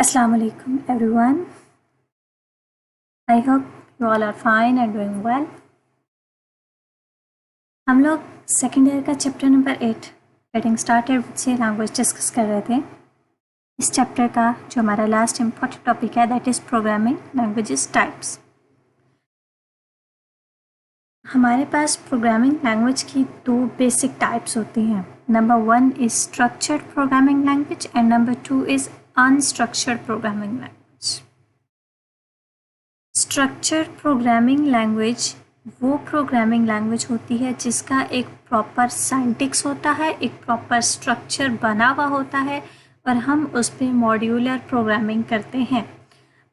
Assalamu alaikum everyone. I hope you all are fine and doing well. हम लोग second year का chapter number 8 getting started with C language discuss कर रहे थे। इस चैप्टर का जो हमारा लास्ट इम्पॉर्टेंट टॉपिक है that is programming languages types. हमारे पास प्रोग्रामिंग लैंग्वेज की दो बेसिक टाइप्स होती हैं। Number 1 is structured programming language and number 2 is unstructured programming language. Structured programming language वो प्रोग्रामिंग लैंग्वेज होती है जिसका एक प्रॉपर सिंटैक्स होता है, एक प्रॉपर स्ट्रक्चर बना हुआ होता है और हम उस पर मॉड्यूलर प्रोग्रामिंग करते हैं।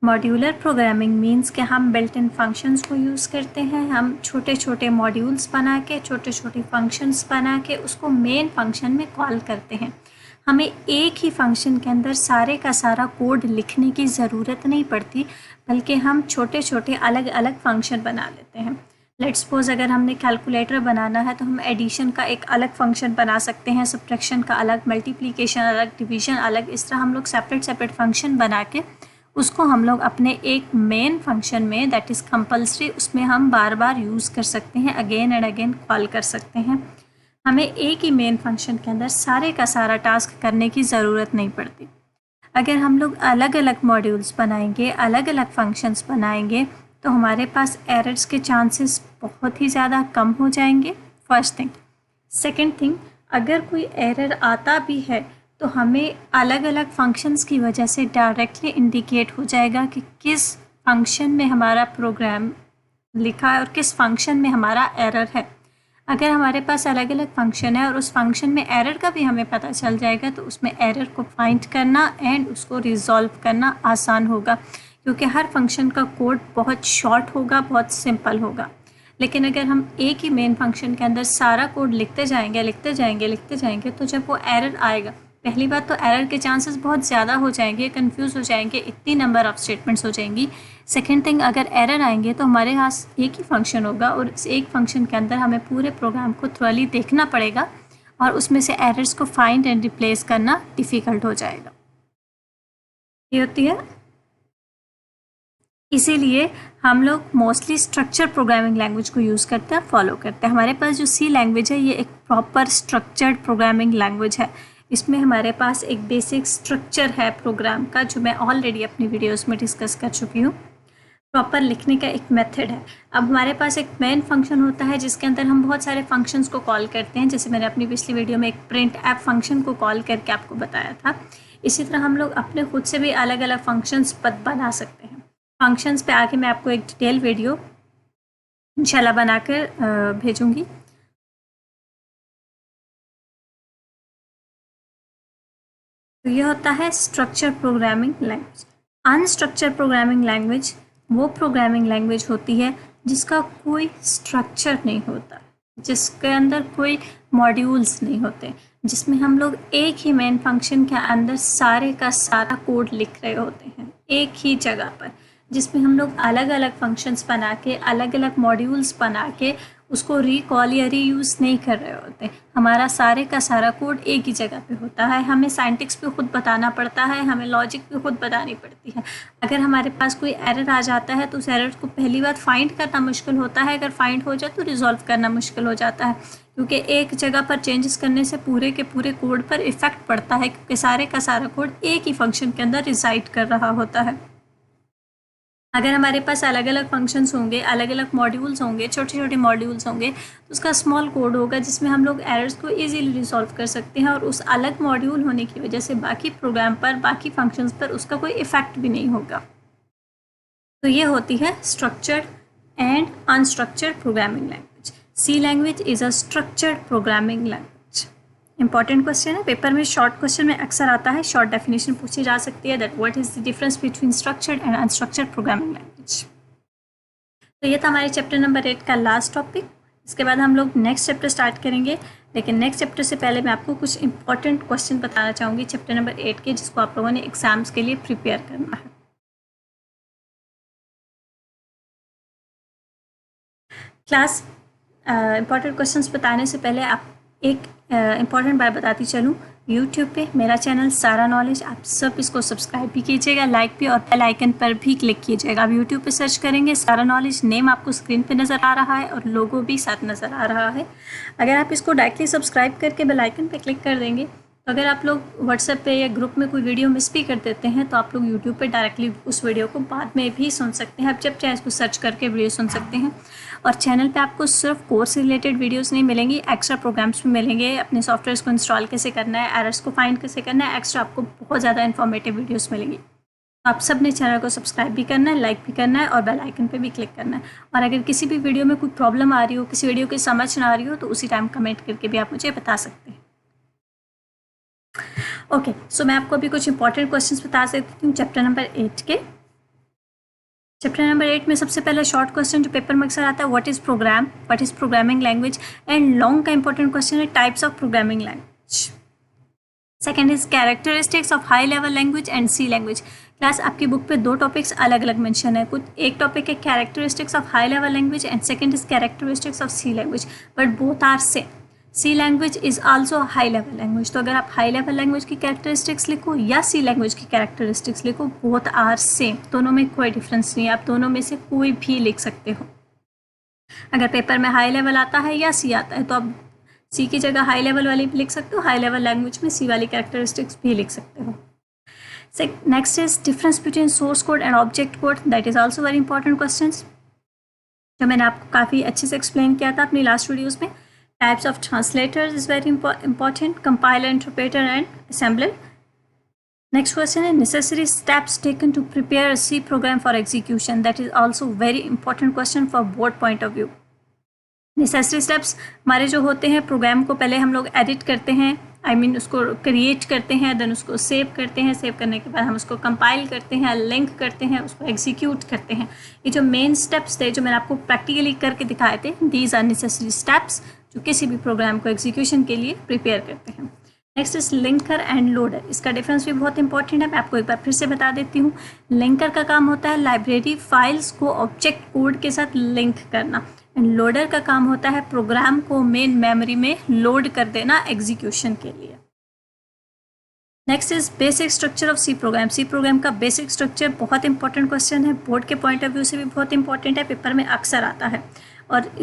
मॉड्यूलर प्रोग्रामिंग मीन्स कि हम बिल्ट इन फंक्शंस को यूज़ करते हैं। हम छोटे छोटे मॉड्यूल्स बना के, छोटे छोटे फंक्शंस बना के उसको मेन फंक्शन में कॉल करते हैं। हमें एक ही फंक्शन के अंदर सारे का सारा कोड लिखने की ज़रूरत नहीं पड़ती, बल्कि हम छोटे छोटे अलग अलग फंक्शन बना लेते हैं। लेट्स सपोज अगर हमने कैलकुलेटर बनाना है तो हम एडिशन का एक अलग फंक्शन बना सकते हैं, सब्ट्रैक्शन का अलग, मल्टीप्लिकेशन अलग, डिवीजन अलग। इस तरह हम लोग सेपरेट फंक्शन बना के उसको हम लोग अपने एक मेन फंक्शन में दैट इज़ कंपल्सरी उसमें हम बार बार यूज़ कर सकते हैं, अगेन एंड अगेन कॉल कर सकते हैं। हमें एक ही मेन फंक्शन के अंदर सारे का सारा टास्क करने की ज़रूरत नहीं पड़ती। अगर हम लोग अलग अलग मॉड्यूल्स बनाएंगे, अलग अलग फंक्शंस बनाएंगे तो हमारे पास एरर्स के चांसेस बहुत ही ज़्यादा कम हो जाएंगे, फर्स्ट थिंग। सेकंड थिंग, अगर कोई एरर आता भी है तो हमें अलग अलग फंक्शंस की वजह से डायरेक्टली इंडिकेट हो जाएगा कि किस फंक्शन में हमारा प्रोग्राम लिखा है और किस फंक्शन में हमारा एरर है। अगर हमारे पास अलग अलग फंक्शन है और उस फंक्शन में एरर का भी हमें पता चल जाएगा तो उसमें एरर को फाइंड करना एंड उसको रिजॉल्व करना आसान होगा, क्योंकि हर फंक्शन का कोड बहुत शॉर्ट होगा, बहुत सिंपल होगा। लेकिन अगर हम एक ही मेन फंक्शन के अंदर सारा कोड लिखते जाएंगे तो जब वो एरर आएगा, पहली बात तो एरर के चांसेस बहुत ज़्यादा हो जाएंगे, कंफ्यूज हो जाएंगे, इतनी नंबर ऑफ स्टेटमेंट्स हो जाएंगी। सेकेंड थिंग, अगर एरर आएंगे तो हमारे पास एक ही फंक्शन होगा और इस एक फंक्शन के अंदर हमें पूरे प्रोग्राम को थ्रोली देखना पड़ेगा और उसमें से एरर्स को फाइंड एंड रिप्लेस करना डिफ़िकल्ट हो जाएगा। ये होती है, इसीलिए हम लोग मोस्टली स्ट्रक्चर प्रोग्रामिंग लैंग्वेज को यूज़ करते हैं, फॉलो करते हैं। हमारे पास जो सी लैंग्वेज है ये एक प्रॉपर स्ट्रक्चर्ड प्रोग्रामिंग लैंग्वेज है। इसमें हमारे पास एक बेसिक स्ट्रक्चर है प्रोग्राम का, जो मैं ऑलरेडी अपनी वीडियोस में डिस्कस कर चुकी हूँ। प्रॉपर लिखने का एक मेथड है। अब हमारे पास एक मेन फंक्शन होता है जिसके अंदर हम बहुत सारे फंक्शंस को कॉल करते हैं, जैसे मैंने अपनी पिछली वीडियो में एक प्रिंट ऐप फंक्शन को कॉल करके आपको बताया था। इसी तरह हम लोग अपने खुद से भी अलग अलग फंक्शंस बना सकते हैं। फंक्शंस पे आके मैं आपको एक डिटेल वीडियो इंशाल्लाह बनाकर भेजूंगी। तो ये होता है structure programming language. Unstructured programming language वो प्रोग्रामिंग लैंग्वेज होती है जिसका कोई स्ट्रक्चर नहीं होता, जिसके अंदर कोई मॉड्यूल्स नहीं होते, जिसमें हम लोग एक ही मेन फंक्शन के अंदर सारे का सारा कोड लिख रहे होते हैं एक ही जगह पर, जिसमें हम लोग अलग अलग फंक्शंस बना के, अलग अलग मॉड्यूल्स बना के उसको रिकॉल या रीयूज़ नहीं कर रहे होते। हमारा सारे का सारा कोड एक ही जगह पे होता है। हमें सिंटैक्स भी खुद बताना पड़ता है, हमें लॉजिक भी खुद बतानी पड़ती है। अगर हमारे पास कोई एरर आ जाता है तो उस एरर को पहली बार फाइंड करना मुश्किल होता है, अगर फाइंड हो जाए तो रिजॉल्व करना मुश्किल हो जाता है, क्योंकि एक जगह पर चेंजेस करने से पूरे के पूरे कोड पर इफ़ेक्ट पड़ता है, क्योंकि सारे का सारा कोड एक ही फंक्शन के अंदर रिसाइड कर रहा होता है। अगर हमारे पास अलग अलग फंक्शंस होंगे, अलग अलग मॉड्यूल्स होंगे, छोटे छोटे मॉड्यूल्स होंगे, तो उसका स्मॉल कोड होगा जिसमें हम लोग एरर्स को इजीली रिजॉल्व कर सकते हैं और उस अलग मॉड्यूल होने की वजह से बाकी प्रोग्राम पर, बाकी फंक्शंस पर उसका कोई इफ़ेक्ट भी नहीं होगा। तो ये होती है structured and unstructured programming language. C language is a structured programming language. Important question है, पेपर में शॉर्ट क्वेश्चन में अक्सर आता है, शॉर्ट डेफिनेशन पूछी जा सकती है that what is the difference between structured and unstructured programming language. तो ये था हमारे चैप्टर नंबर 8 का लास्ट टॉपिक। इसके बाद हम लोग नेक्स्ट चैप्टर स्टार्ट करेंगे, लेकिन नेक्स्ट चैप्टर से पहले मैं आपको कुछ इंपॉर्टेंट क्वेश्चन बताना चाहूँगी चैप्टर नंबर 8 के, जिसको आप लोगों ने एग्जाम्स के लिए प्रिपेयर करना है। क्लास इंपॉर्टेंट क्वेश्चंस बताने से पहले आप एक इम्पॉर्टेंट बात बताती चलूँ यूट्यूब पे मेरा चैनल सारा नॉलेज, आप सब इसको सब्सक्राइब भी कीजिएगा, लाइक भी, और बेल आइकन पर भी क्लिक कीजिएगा। आप यूट्यूब पे सर्च करेंगे सारा नॉलेज, नेम आपको स्क्रीन पे नज़र आ रहा है और लोगो भी साथ नज़र आ रहा है। अगर आप इसको डायरेक्टली सब्सक्राइब करके बेल आइकन पर क्लिक कर देंगे तो अगर आप लोग व्हाट्सएप पे या ग्रुप में कोई वीडियो मिस भी कर देते हैं तो आप लोग यूट्यूब पे डायरेक्टली उस वीडियो को बाद में भी सुन सकते हैं। आप जब चाहे इसको सर्च करके वीडियो सुन सकते हैं। और चैनल पे आपको सिर्फ कोर्स रिलेटेड वीडियोस नहीं मिलेंगी, एक्स्ट्रा प्रोग्राम्स भी मिलेंगे, अपने सॉफ्टवेयर को इंस्टॉल कैसे करना है, एरर्स को फाइंड कैसे करना है, एक्स्ट्रा आपको बहुत ज़्यादा इन्फॉर्मेटिव वीडियोस मिलेंगी। आप सब ने चैनल को सब्सक्राइब भी करना है, लाइक भी करना है और बेल आइकन पे भी क्लिक करना है। और अगर किसी भी वीडियो में कोई प्रॉब्लम आ रही हो, किसी वीडियो की समझ ना आ रही हो, तो उसी टाइम कमेंट करके भी आप मुझे बता सकते हैं। ओके, सो मैं आपको अभी कुछ इंपॉर्टेंट क्वेश्चंस बता सकती हूँ चैप्टर नंबर 8 के। चैप्टर नंबर 8 में सबसे पहला शॉर्ट क्वेश्चन जो पेपर में अक्सर आता है, what is program, what is programming language. And long का इंपॉर्टेंट क्वेश्चन है types of programming language. Second is characteristics of high level language and C language. Class आपकी बुक पे दो टॉपिक्स अलग अलग मेंशन है। कुछ एक टॉपिक है characteristics of high level language and second is characteristics of C language, but both are same. C language is also high level language, तो अगर आप हाई लेवल लैंग्वेज की कैरेक्टरिस्टिक्स लिखो या सी लैंग्वेज की कैरेक्टरिस्टिक्स लिखो, both are same, दोनों में कोई डिफरेंस नहीं है, आप दोनों में से कोई भी लिख सकते हो। अगर पेपर में हाई लेवल आता है या सी आता है तो आप सी की जगह हाई लेवल वाली भी लिख सकते हो, हाई लेवल लैंग्वेज में सी वाली कैरेक्टरिस्टिक्स भी लिख सकते हो। Next is difference between source code and object code, that is also very important question जो मैंने आपको काफ़ी अच्छे से एक्सप्लेन किया था अपनी लास्ट वीडियोज़ में। Types of translators is very important, compiler, interpreter and assembler. Next question is necessary steps taken to prepare a C program for execution. That is also very important question for board point of view. Necessary steps हमारे जो होते हैं, programme को पहले हम लोग edit करते हैं, उसको क्रिएट करते हैं, देन उसको सेव करते हैं, सेव करने के बाद हम उसको कंपाइल करते हैं, लिंक करते हैं, उसको एग्जीक्यूट करते हैं। ये जो मेन स्टेप्स थे जो मैंने आपको प्रैक्टिकली करके दिखाए थे, दीज आर नेसेसरी स्टेप्स जो किसी भी प्रोग्राम को एग्जीक्यूशन के लिए प्रिपेयर करते हैं। Next is linker end loader, इसका डिफरेंस भी बहुत इंपॉर्टेंट है, मैं आपको एक बार फिर से बता देती हूँ। लिंकर का काम होता है लाइब्रेरी फाइल्स को ऑब्जेक्ट कोड के साथ लिंक करना, एंड लोडर का काम होता है प्रोग्राम को मेन मेमोरी में लोड कर देना एग्जीक्यूशन के लिए। Next is basic structure of C program. C program का बेसिक स्ट्रक्चर बहुत इंपॉर्टेंट क्वेश्चन है, बोर्ड के पॉइंट ऑफ व्यू से भी बहुत इंपॉर्टेंट है, पेपर में अक्सर आता है। और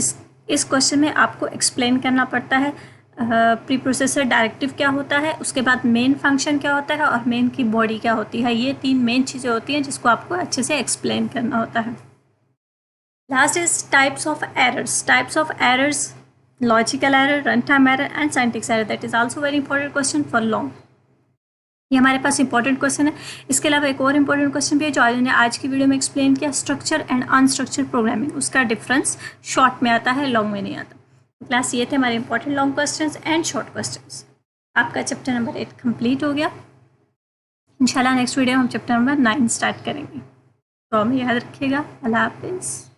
इस क्वेश्चन में आपको एक्सप्लेन करना पड़ता है प्री प्रोसेसर डायरेक्टिव क्या होता है, उसके बाद मेन फंक्शन क्या होता है और मेन की बॉडी क्या होती है। ये तीन मेन चीज़ें होती हैं जिसको आपको अच्छे से एक्सप्लेन करना होता है। Last is types of errors. Types of errors, logical error, run time error and syntax error, that is also very important question for long. ये हमारे पास इंपॉर्टेंट क्वेश्चन है। इसके अलावा एक और इंपॉर्टेंट क्वेश्चन भी है जो आज की वीडियो में एक्सप्लेन किया, स्ट्रक्चर एंड अनस्ट्रक्चर प्रोग्रामिंग, उसका डिफरेंस शॉर्ट में आता है, लॉन्ग में नहीं आता। तो क्लास ये थे हमारे important long questions and short questions. आपका चैप्टर नंबर 8 कंप्लीट हो गया। इंशाल्लाह नेक्स्ट वीडियो हम चैप्टर नंबर 9 स्टार्ट करेंगे। तो हमें याद रखिएगा। अल्लाह हाफिज़।